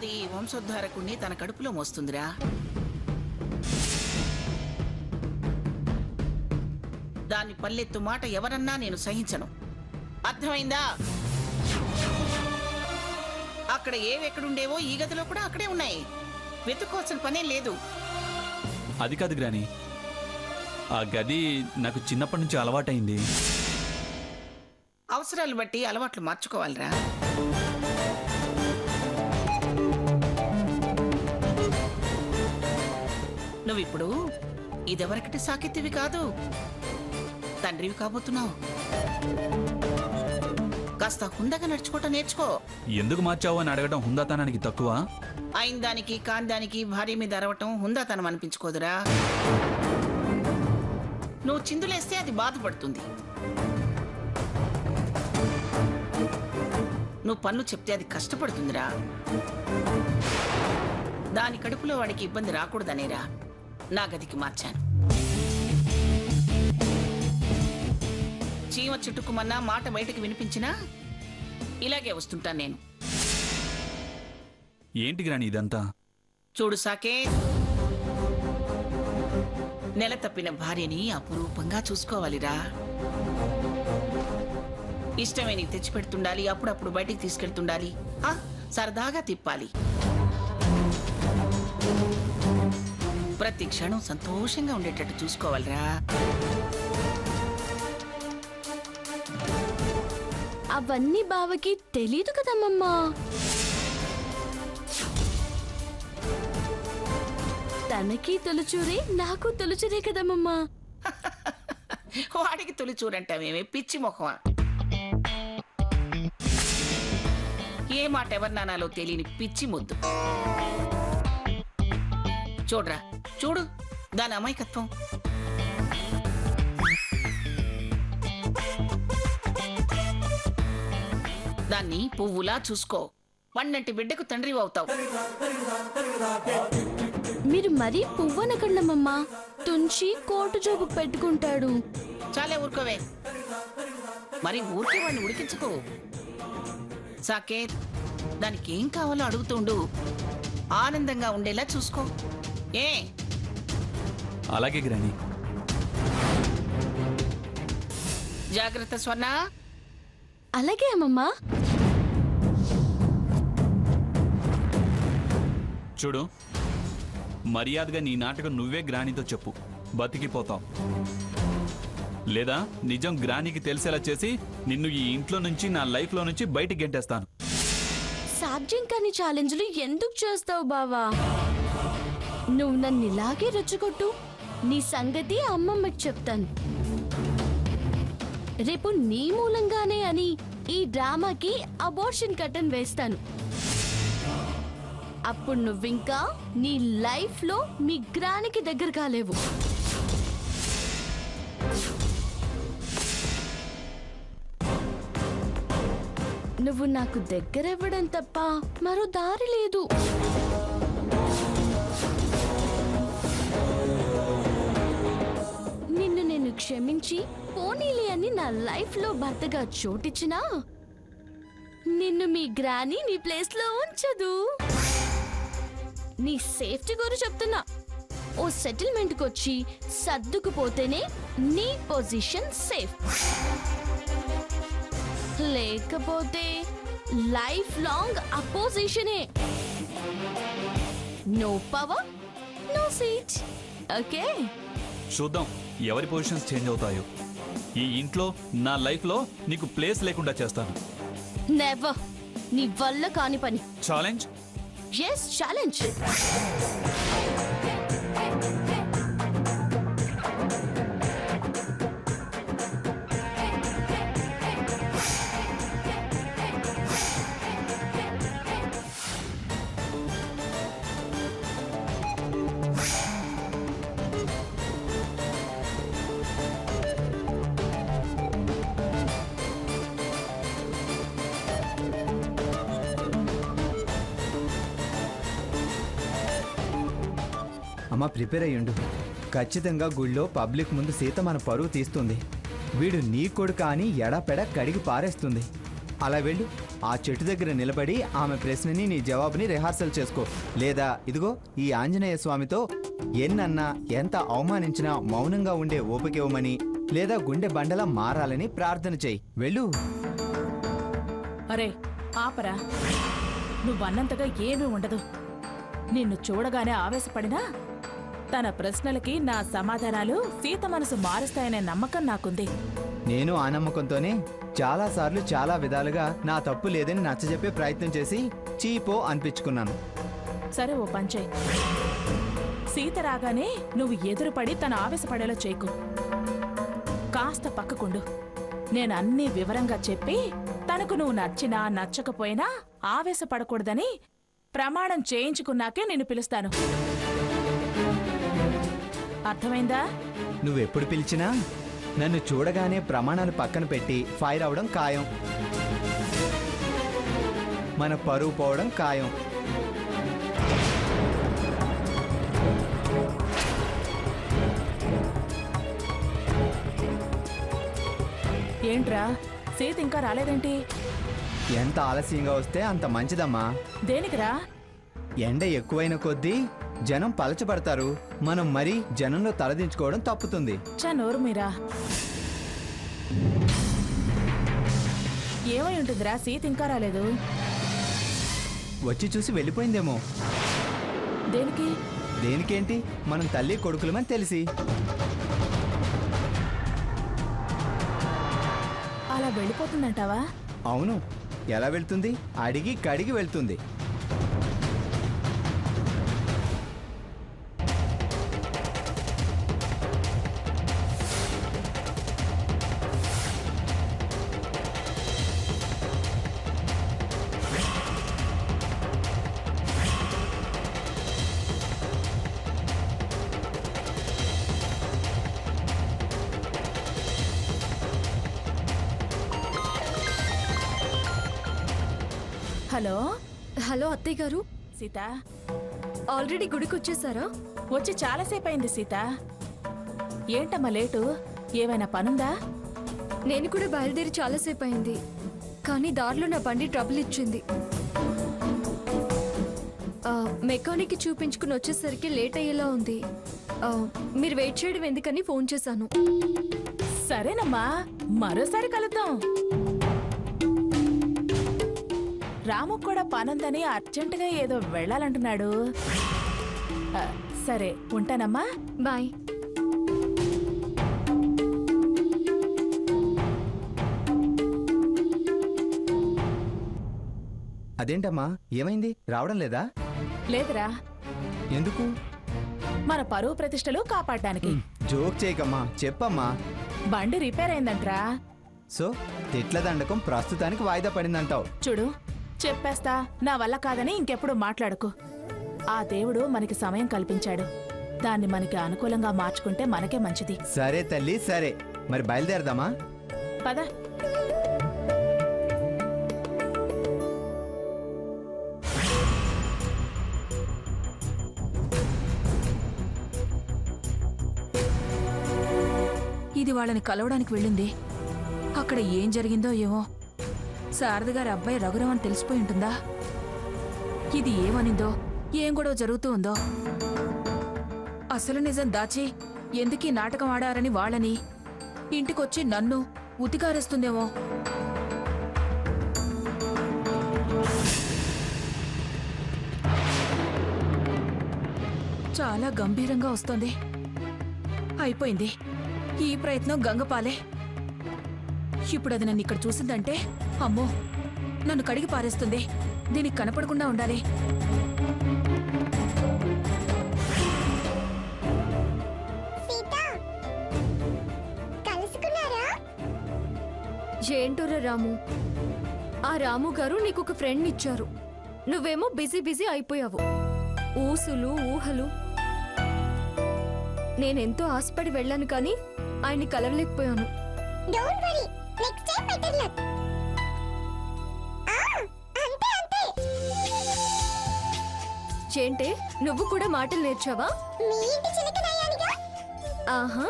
అది వంశోద్ధారకుణ్ణి తన కడుపులో మోస్తుందిరా. దాని పల్లెత్తు మాట ఎవరన్నా నేను సహించను. అర్థమైందా? అక్కడ ఏవెక్కడుండేవో ఈ గదిలో కూడా అక్కడే ఉన్నాయి. వెతుక్కోవాల్సిన పనేం లేదు. అది కాదు గ్రాని, ఆ గది నాకు చిన్నప్పటి నుంచి అలవాటైంది. అవసరాలు బట్టి అలవాట్లు మార్చుకోవాలిరా. నువ్విప్పుడు ఇదెవరకటి సాకెత్తివి కాదు, తండ్రివి కాబోతున్నావు. కాస్త హుందాగా నడుచుకోవటం నేర్చుకో. ఎందుకు మార్చావు అని అడగడం హుందాతనానికి తక్కువ? అయిన దానికి కాని దానికి భార్య మీద అరవటం హుందాతనం అనిపించుకోదురా. నువ్వు చిందులేస్తే అది బాధపడుతుంది. నువ్వు పనులు చెప్తే అది కష్టపడుతుందిరా. దాని కడుపులో వాడికి ఇబ్బంది రాకూడదనేరా నా గదికి మార్చాను. చీమ చుట్టుకుమన్నా మాట బయటకు వినిపించినా ఇలాగే వస్తుంటాను నేను. ఏంటి గ్రాని ఇదంతా? చూడు సాకేత్, నెల తప్పిన భార్యని అపురూపంగా చూసుకోవాలిరా. ఇష్టమే నీకు తెచ్చిపెడుతుండాలి, అప్పుడప్పుడు బయటికి తీసుకెళ్తుండాలి, సరదాగా తిప్పాలి. ప్రతి క్షణం సంతోషంగా ఉండేటట్టు చూసుకోవాలిరా. అవన్నీ బావకి తెలీదు కదమ్మమ్మా. తనకి తొలిచూరే, నాకు తొలిచూరే కదమ్మమ్మా. వాడికి తొలిచూరంటావేమే పిచ్చి మొహమా. ఏ మాట ఎవరినానాలో తెలియని పిచ్చి ముద్దు. చూడరా, చూడు దాని అమాయకత్వం. దాన్ని పువ్వులా చూసుకో. పన్నెంటి బిడ్డకు తండ్రి అవుతావు. మీరు మరీ పువ్వనకండమ్మమ్మా. తుంచి కోటు జోబు పెట్టుకుంటాడు. చాలే ఊరుకోవే. మరి ఊరికే వాడిని ఉడికించుకో. సాకేత్, దానికి ఏం కావాలో అడుగుతుండు. ఆనందంగా ఉండేలా చూసుకో. ఏ అలాగే గ్రాని. జాగ్రత్త స్వర్ణ. అలాగే అమ్మమ్మా. చూడు, మర్యాదగా నీ నాటకం నువ్వే గ్రానితో చెప్పు, బతికిపోతావు. లేదా నిజం గ్రానికి తెలిసేలా చేసి నిన్ను ఈ ఇంట్లో నుంచి, నా లైఫ్లో నుంచి బయటికి గెంటేస్తాను. సాధ్యం కాని ఛాలెంజ్లు ఎందుకు చేస్తావు బావా? నువ్వు నన్ను ఇలాగే రెచ్చగొట్టు, నీ సంగతి అమ్మమ్మకి చెప్తాను. రేపు నీ మూలంగానే అని ఈ డ్రామాకి అబార్షన్ కర్టన్ వేస్తాను. అప్పుడు నువ్వింకా నీ లైఫ్ లో మీ గ్రానికి దగ్గర కాలేవు. నువ్వు నాకు దగ్గరవ్వడం తప్ప మరో దారి లేదు. నిన్ను నేను క్షమించి పోనీలే అని నా లైఫ్ లో భర్తగా చోటిచ్చినా నిన్ను మీ గ్రాని నీ ప్లేస్ లో ఉంచదు. నీ సేఫ్టీ గురించి చెప్తున్నా. ఓ సెటిల్మెంట్ కొచ్చి సర్దుకుపోతేనే నీ పొజిషన్ సేఫ్. లేకపోతే లైఫ్ లాంగ్ అపోజిషనే. No power, no seat. Okay, చూద్దాం ఎవరి పొజిషన్స్ చేంజ్ అవుతాయో. ఈ ఇంట్లో, నా లైఫ్లో నీకు ప్లేస్ లేకుండా చేస్తాను. నెవర్. నీ వల్ల కాని పని. ఛాలెంజ్? Yes, challenge. అమ్మ ప్రిపేర్ అయ్యుండు. ఖచ్చితంగా గుళ్ళో పబ్లిక్ ముందు సీత మన పరువు తీస్తుంది. వీడు నీ కొడుకు అని ఎడాపెడా కడిగి పారేస్తుంది. అలా వెళ్ళు, ఆ చెట్టు దగ్గర నిలబడి ఆమె ప్రశ్నని నీ జవాబుని రిహార్సల్ చేసుకో. లేదా ఇదిగో ఈ ఆంజనేయ స్వామితో ఎన్నన్నా ఎంత అవమానించినా మౌనంగా ఉండే ఓపిక ఇవ్వమని, లేదా గుండె బండలా మారాలని ప్రార్థన చెయ్యి. వెళ్ళు. అరే ఆపరా, నువ్వన్నంతగా ఏమీ ఉండదు. నిన్ను చూడగానే ఆవేశపడినా తన ప్రశ్నలకి నా సమాధానాలు సీత మనసు మారుస్తాయనే నమ్మకం నాకుంది. నేను ఆ నమ్మకంతోనే చాలాసార్లు చాలా విధాలుగా నా తప్పు లేదని నచ్చజెప్పే ప్రయత్నం చేసి చీపో అనిపించుకున్నాను. సరే ఓ పంచే, సీత రాగానే నువ్వు ఎదురుపడి తన ఆవేశపడేలా చేయకు. కాస్త పక్కకుండు. నేను అన్నీ వివరంగా చెప్పి తనకు నువ్వు నచ్చినా నచ్చకపోయినా ఆవేశపడకూడదని ప్రమాణం చేయించుకున్నాకే నిన్ను పిలుస్తాను. అర్థమైందా? నువ్వెప్పుడు పిలిచినా నన్ను చూడగానే ప్రమాణాలు పక్కన పెట్టి ఫైర్ అవడం ఖాయం. మన పరువు పోవడం ఖాయం. ఏంట్రా, సీత ఇంకా రాలేదేంటి? ఎంత ఆలస్యంగా వస్తే అంత మంచిదమ్మా. దేనికిరా? ఎండ ఎక్కువైన కొద్దీ జనం పలచబడతారు. మనం మరీ జనంలో తలదించుకోవడం తప్పుతుంది. చా నోరు మీరా. ఏమై ఉంటుందిరా, సీత ఇంకా రాలేదు? వచ్చి చూసి వెళ్ళిపోయిందేమో. దేనికి? దేనికేంటి, మనం తల్లి కొడుకులమని తెలిసి. అలా వెళ్ళిపోతుందంటావా? అవును, ఎలా వెళ్తుంది? అడిగి కడిగి వెళ్తుంది. హలో హలో అత్తయ్య గారు, సీత. ఆల్రెడీ గుడికి వచ్చేసారా? వచ్చి చాలాసేపు అయింది సీత. ఏంటమ్మా లేటు? ఏమైనా పనుందా? నేను కూడా బయలుదేరి చాలాసేపు అయింది, కానీ దారిలో నా బండి ట్రబుల్ ఇచ్చింది. మెకానిక్కి చూపించుకుని వచ్చేసరికి లేట్ అయ్యేలా ఉంది. మీరు వెయిట్ చేయడం ఎందుకని ఫోన్ చేశాను. సరేనమ్మా, మరోసారి కలుద్దాం. రాము కూడా పనుందని అర్జెంటుగా ఏదో వెళ్ళాలంటున్నాడు. సరే ఉంటానమ్మా. బాయ్. అదేంటమ్మా, ఏమైంది? రావడం లేదా? లేదురా. ఎందుకు? మన పరువు ప్రతిష్టలు కాపాడడానికి. జోక్ చేయకమ్మా, చెప్పమ్మా. బండి రిపేర్ అయిందంట్రా. సో తిట్ల దండకం ప్రస్తుతానికి వాయిదా పడిందంటావు. చూడు, చెప్పేస్తా, నా వల్ల కాదని ఇంకెప్పుడు మాట్లాడుకు. ఆ దేవుడు మనకి సమయం కల్పించాడు. దాన్ని మనకి అనుకూలంగా మార్చుకుంటే మనకే మంచిది. సరే తల్లి, సరే. మరి బయలుదేరదామా? పద. ఇది వాళ్ళని కలవడానికి వెళ్ళింది. అక్కడ ఏం జరిగిందో ఏమో. శారద గారి అబ్బాయి రఘురామ్ అని తెలిసిపోయి ఉంటుందా? ఇది ఏమనిందో, ఏం గొడవ జరుగుతూ ఉందో. అసలు నిజం దాచి ఎందుకీ నాటకం ఆడారని వాళ్ళని, ఇంటికొచ్చి నన్ను ఉతికారేస్తుందేమో. చాలా గంభీరంగా వస్తోంది. అయిపోయింది, ఈ ప్రయత్నం గంగపాలే. ఇప్పుడు అది నన్ను ఇక్కడ చూసిందంటే అమ్మో, నన్ను కడిగి పారేస్తుంది. దీనికి కనపడకుండా ఉండాలి. ఏంటోరా రాము, ఆ రాము గారు నీకు ఒక ఫ్రెండ్ ఇచ్చారు. నువ్వేమో బిజీ బిజీ అయిపోయావు. ఊసులు ఊహలు. నేనెంతో ఆశపడి వెళ్ళాను, కానీ ఆయన్ని కలవలేకపోయాను. ఏంటే, నువ్వు కూడా మాటలు నేర్చావా? ఆహా,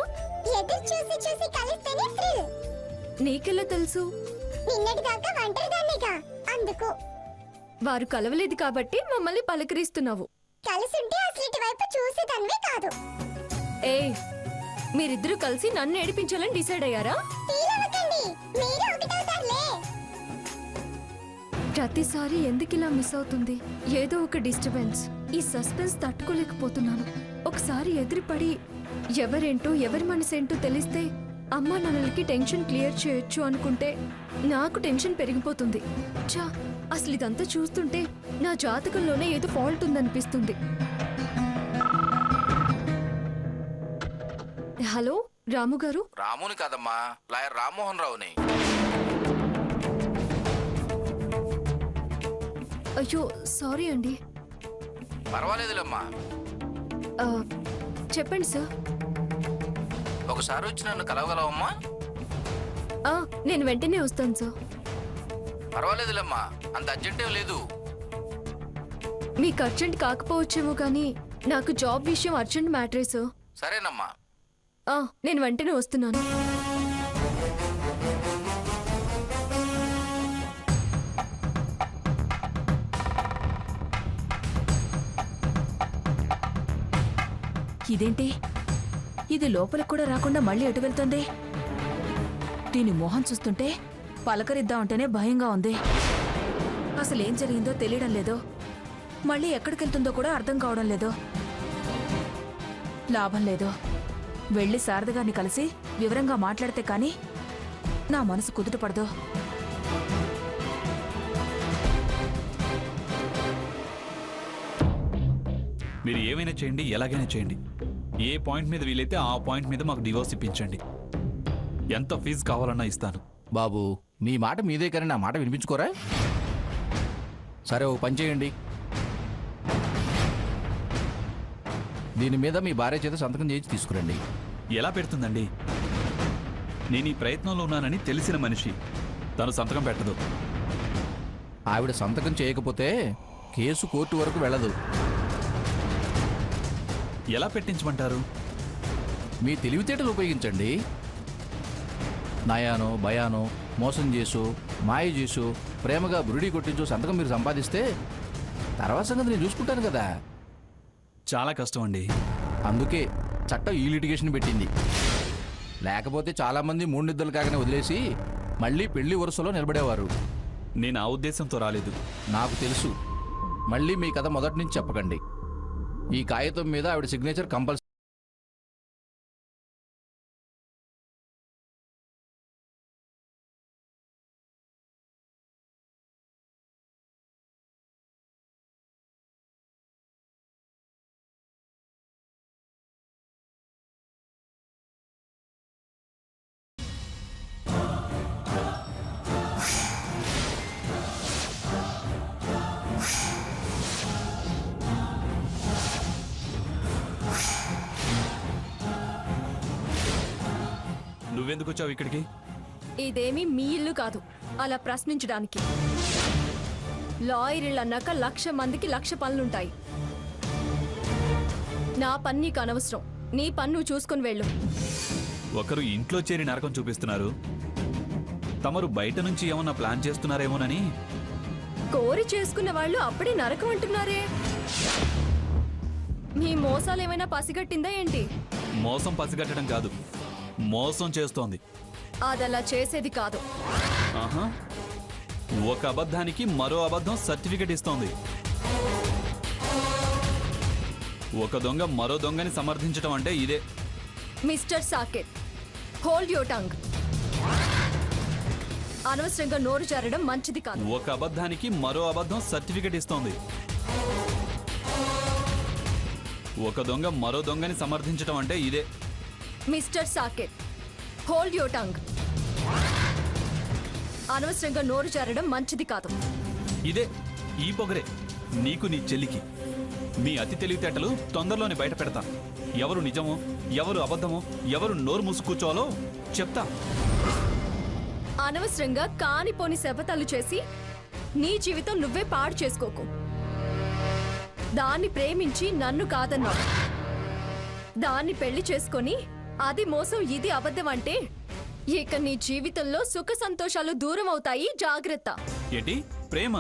నీకెలా తెలుసు? నిన్నటిదాకా ఒంటరిదాన్నిగా, అందుకు వారు కలవలేదు కాబట్టి మమ్మల్ని పలకరిస్తున్నావు. కలిసుంటే అసలు ఇటువైపు చూసేదానివే కాదు. ఏ మీరిద్దరూ కలిసి నన్ను ఏడిపించాలని డిసైడ్ అయ్యారా? ఫీల్ అవ్వకండి, మీరు ఒకటవుతారులే. ప్రతిసారి ఎందుకు ఇలా మిస్ అవుతుంది? ఏదో ఒక డిస్టర్బెన్స్. ఈ సస్పెన్స్ తట్టుకోలేకపోతున్నాను. ఒకసారి ఎదురుపడి ఎవరేంటో ఎవరి మనసేంటో తెలిస్తే అమ్మా నాన్నలకి టెన్షన్ క్లియర్ చేయొచ్చు అనుకుంటే నాకు టెన్షన్ పెరిగిపోతుంది. చా, అసలు ఇదంతా చూస్తుంటే నా జాతకంలోనే ఏదో ఫాల్ట్ ఉందనిపిస్తుంది. హలో రాము గారు. రాముని కాదమ్మా, లాయర్ రామ్మోహన్ రావుని. అయ్యో సారీ అండి. పర్వాలేదులేమ్మా. ఆ, చెప్పండి సార్. ఒకసారి వచ్చి నన్ను కలవగలవమ్మా? ఆ, నేను వెంటనే వస్తాను సార్. పర్వాలేదులేమ్మా, అంత అర్జెంటేం లేదు. మీకు అర్జెంట్ కాకపోవచ్చేమో కానీ నాకు జాబ్ విషయం అర్జెంట్ మ్యాటరే సార్. సరేనమ్మా. ఆ, నేను వెంటనే వస్తున్నాను. ఇదేంటి, ఇది లోపలికి కూడా రాకుండా మళ్ళీ ఎటు వెళ్తుంది? దీని మొహం చూస్తుంటే పలకరిద్దామంటేనే భయంగా ఉంది. అసలేం జరిగిందో తెలియడం లేదు. మళ్ళీ ఎక్కడికెళ్తుందో కూడా అర్థం కావడం లేదు. లాభం లేదు. వెళ్ళి శారదగారిని కలిసి వివరంగా మాట్లాడితే కానీ నా మనసు కుదుట పడదు. మీరు ఏమైనా చేయండి, ఎలాగైనా చేయండి. ఏ పాయింట్ మీద వీలైతే ఆ పాయింట్ మీద మాకు డివోర్స్ ఇప్పించండి. ఎంత ఫీజు కావాలన్నా ఇస్తాను. బాబు, మీ మాట మీదే కానీ నా మాట వినిపించుకోరా? సరే, ఓ పని చేయండి. దీని మీద మీ భార్య చేత సంతకం చేయించి తీసుకురండి. ఎలా పెడుతుందండి? నేను ఈ ప్రయత్నంలో ఉన్నానని తెలిసిన మనిషి, తను సంతకం పెట్టదు. ఆవిడ సంతకం చేయకపోతే కేసు కోర్టు వరకు వెళ్ళదు. ఎలా పెట్టించమంటారు? మీ తెలివితేటలు ఉపయోగించండి. నయానో భయానో మోసం చేసు, మాయ చేసు, ప్రేమగా బురుడి కొట్టించు సంతకం మీరు సంపాదిస్తే తర్వాత సంగతి నేను చూసుకుంటాను కదా. చాలా కష్టం అండి. అందుకే చట్టం ఈ లిటిగేషన్ పెట్టింది. లేకపోతే చాలామంది 3 నిద్రలు కాగానే వదిలేసి మళ్ళీ పెళ్లి వరుసలో నిలబడేవారు. నేను ఆ ఉద్దేశంతో రాలేదు. నాకు తెలుసు. మళ్ళీ మీ కథ మొదటి నుంచి చెప్పకండి. ఈ కాగితం మీద ఆవిడ సిగ్నేచర్ కంపల్సరీ. నువ్వెందుకు వచ్చావు ఇక్కడికి? ఇదేమీ మీ ఇల్లు కాదు అలా ప్రశ్నించడానికి. లాయర్ ఇళ్ళు అన్నాక 1,00,000 మందికి 1,00,000 పనులుంటాయి. నా పని నీకు అనవసరం. నీ పని నువ్వు చూసుకొని వెళ్ళు. ఒకరు ఇంట్లో చేరి నరకం చూపిస్తున్నారు, తమరు బయట నుంచి ఏమన్నా ప్లాన్ చేస్తున్నారేమోనని. కోరి చేసుకున్న వాళ్ళు అప్పుడే నరకం అంటున్నారే. మీ మోసాలు ఏమైనా పసిగట్టిందా ఏంటి? మోసం పసిగట్టడం కాదు, మోసం చేస్తోంది. అదలా చేసేది కాదు. ఆహా, ఒక అబద్ధానికి మరో అబద్ధం సర్టిఫికెట్ ఇస్తోంది. ఒక దొంగ మరో దొంగని సమర్థించడం అంటే ఇదే. Mister Saket, hold your tongue. అనవసరంగా నోరు జారడం మంచిది కాదు. ఒక అబద్ధానికి మరో అబద్ధం సర్టిఫికెట్ ఇస్తోంది. ఒక దొంగ మరో దొంగని సమర్థించడం అంటే ఇదే. Mister Saket, hold your tongue. అనవసరంగా నోరు జారడం మంచిది కాదు. ఇదే ఈ పొగరే నీకు నీ చెల్లికి. మీ అతి తెలివితేటలు తొందరలోనే బయట పెడతా. ఎవరు నిజమో ఎవరు అబద్ధమో ఎవరు నోరు మూసు కూర్చోవాలో చెప్తా. అనవసరంగా కానిపోని శపథాలు చేసి నీ జీవితం నువ్వే పాడు చేసుకోకు. దాన్ని ప్రేమించి నన్ను కాదన్నావు. దాన్ని పెళ్లి చేసుకొని అది మోసం ఇది అబద్ధం అంటే ఇక నీ జీవితంలో సుఖ సంతోషాలు దూరం అవుతాయి. జాగ్రత్త. ఏంటి ప్రేమ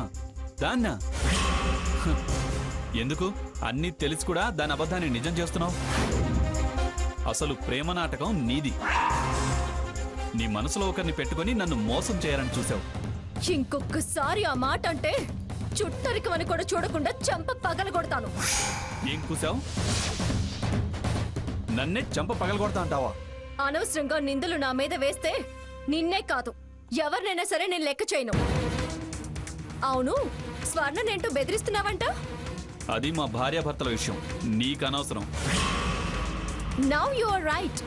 దాన్నా హ, ఎందుకు అన్నీ తెలిసి కూడా దాని అబద్ధాన్ని నిజం చేస్తున్నావు? అసలు ప్రేమ నాటకం నీది. నీ మనసులో ఒకరిని పెట్టుకొని నన్ను మోసం చేయాలని చూసావు. ఇంకొకసారి ఆ మాట అంటే చుట్టరికమని కూడా చూడకుండా చంప పగలగొడతాను. ఏం కూసావు? నన్నే చంప పగలగొడతా అంటావా? అనవసరంగా నిందలు నా మీద వేస్తే నిన్నే కాదు ఎవరినైనా సరే నేను లెక్క చేయను. అవును, స్వర్ణనేంటో బెదిరిస్తున్నావంట? అది మా భార్యాభర్తల విషయం, నీకు అనవసరం. Now you are right.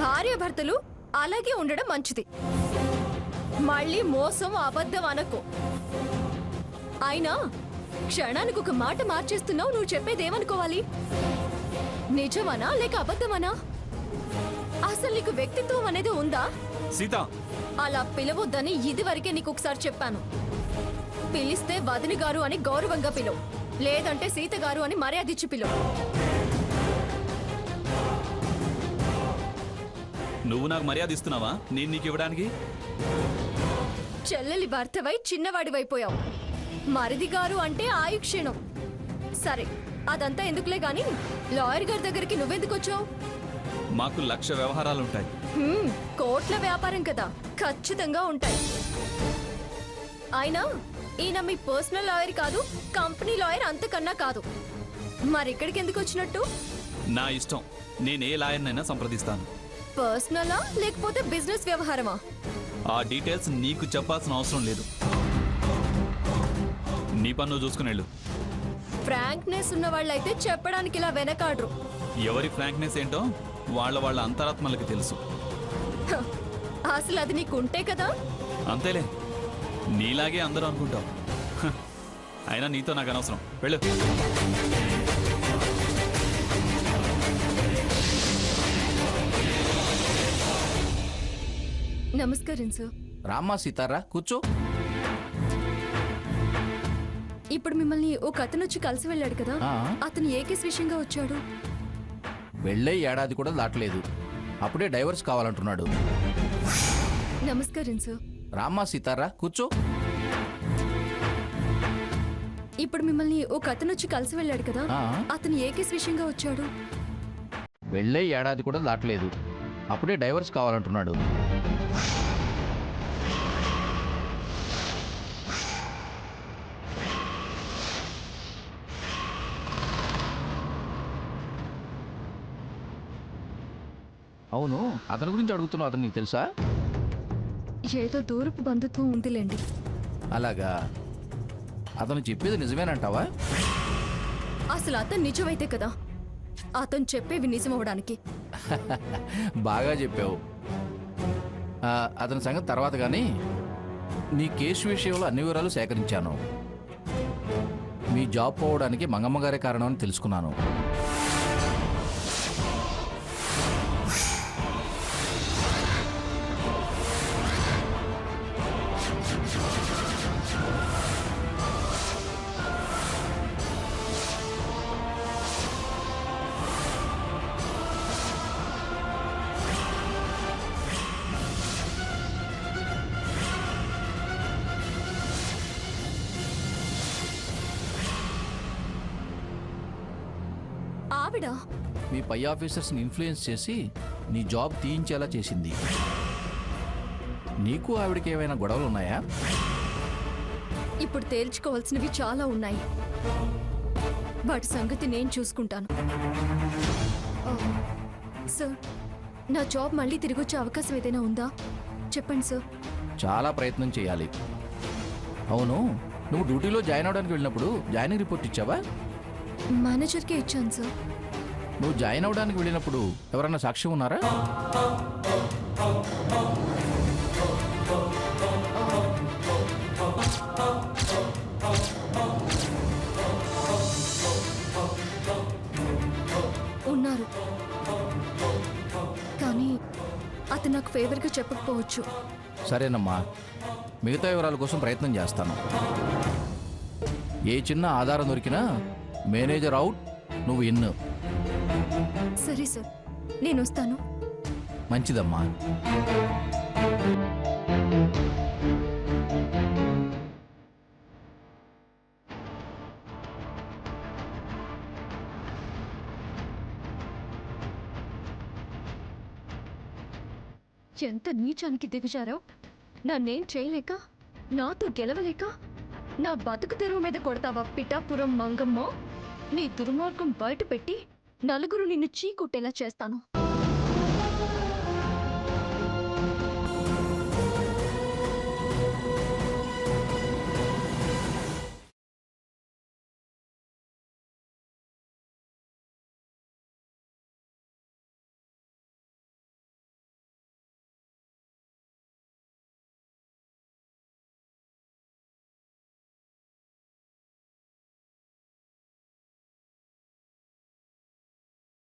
భార్యాభర్తలు అలాగే ఉండడం మంచిది. మళ్ళీ మోసం అబద్ధం అనకు. అయినా క్షణానికి ఒక మాట మార్చేస్తున్నావు. నువ్వు చెప్పేదేమనుకోవాలి? నిజమనా లేక అబద్ధమనా? అసలు నీకు వ్యక్తిత్వం అనేది ఉందా? సీత, అలా పిలవద్దని ఇదివరకే నీకు ఒకసారి చెప్పాను. పిలిస్తే వదిని గారు అని గౌరవంగా పిలువు, లేదంటే సీత గారు అని మర్యాదిచ్చి పిలువు. నువ్వు నాకు మర్యాద ఇస్తున్నావా నేను నీకు ఇవ్వడానికి? చెల్లెలి భర్తవై చిన్నవాడివైపోయావు. మరిది గారు అంటే ఆయుక్షీణం. సరే, అదంతా ఎందుకులే గాని లాయర్ గారి దగ్గరికి నువ్వెందుకు వచ్చావు? మాకు 1,00,000 వ్యవహారాలుంటాయి. కోట్ల వ్యాపారం కదా, ఖచ్చితంగా ఉంటాయి. అయినా ఈయన మీ పర్సనల్ లాయర్ కాదు, కంపెనీ లాయర్ అంతకన్నా కాదు. మరి ఇక్కడికి ఎందుకు వచ్చినట్టు? నా ఇష్టం, నేనే లాయర్నైనా సంప్రదిస్తాను. పర్సనలా లేకపోతే బిజినెస్ వ్యవహారమా? ఆ డీటెయిల్స్ నీకు చెప్పాల్సిన అవసరం లేదు. నీ పన్ను చూసుకుని వెళ్ళు. ఫ్రాంక్నెస్ ఉన్న వాళ్ళైతే చెప్పడానికి ఇలా వెనకాడ్రు. ఎవరి ఫ్రాంక్నెస్ ఏంటో వాళ్ళ అంతరాత్మలకు తెలుసు. హ, అసలు అది నీకు ఉంటే కదా. అంతేలే, నీలాగే అందరూ అనుకుంటావు. హ, అయినా నీతో నాకు అనవసరం, వెళ్ళు. నమస్కారం సార్. రామ్మా సీతారా, కూర్చో. ఇప్పుడు మిమ్మల్ని ఒక అతను వచ్చి కలిసి వెళ్ళాడు కదా, ఆ. అతను ఏ కేసు విషయంగా వచ్చాడు? వెళ్ళే ఏడాది కూడా దాటలేదు, అప్పుడే డైవర్స్ కావాలంటున్నాడు. నమస్కారం సార్. రామ్మా సీతారా, కూర్చో. ఇప్పుడు మిమ్మల్ని ఒక అతను వచ్చి కలిసి వెళ్ళాడు కదా, ఆ. అతను ఏ కేసు విషయంగా వచ్చాడు? వెళ్ళే ఏడాది కూడా దాటలేదు, అప్పుడే డైవర్స్ కావాలంటున్నాడు. అవును, అతని గురించి అడుగుతున్నావు, అతను నీకు తెలుసా? ఏదో దూరపు బంధుత్వం ఉందిలేండి. అలాగా, అతను చెప్పేది నిజమేనంటావా? అసలు అతను నిజమైతే కదా అతను చెప్పేవి నిజమవడానికి. బాగా చెప్పావు. అతని సంగతి తర్వాత కానీ నీ కేసు విషయంలో అన్ని వివరాలు సేకరించాను. మీ జాబ్ పోవడానికి మంగమ్మ గారే కారణం అని తెలుసుకున్నాను. ఆవిడ మీ పై ఆఫీసర్స్ని ఇన్ఫ్లుయెన్స్ చేసి నీ జాబ్ తీయించేలా చేసింది. నీకు ఆవిడకి ఏమైనా గొడవలు ఉన్నాయా? ఇప్పుడు తేల్చుకోవాల్సినవి చాలా ఉన్నాయి. వాటి సంగతి నేను చూసుకుంటాను. సార్, నా జాబ్ మళ్ళీ తిరిగి వచ్చే అవకాశం ఏదైనా ఉందా? చెప్పండి సార్. చాలా ప్రయత్నం చేయాలి. అవును, నువ్వు డ్యూటీలో జాయిన్ అవడానికి వెళ్ళినప్పుడు జాయినింగ్ రిపోర్ట్ ఇచ్చావా? మేనేజర్కే ఇచ్చాను సార్. నువ్వు జాయిన్ అవడానికి వెళ్ళినప్పుడు ఎవరన్నా సాక్ష్యం ఉన్నారా? ఉన్నారు, కానీ అతను నాకు ఫేవర్గా చెప్పకపోవచ్చు. సరేనమ్మా, మిగతా వివరాల కోసం ప్రయత్నం చేస్తాను. ఏ చిన్న ఆధారం దొరికినా మేనేజర్ అవుట్, నువ్వు ఇన్. సరే సార్, నేను వస్తాను. మంచిదమ్మా. ఎంత నీచానికి దిగుజారో, నన్నేం చేయలేక, నాతో గెలవలేక, నా బతుకు తెరువు మీద కొడతావా పిఠాపురం మంగమ్మ? నీ దుర్మార్గం బయట పెట్టి నలుగురు నిన్ను చీకొట్టేలా చేస్తాను.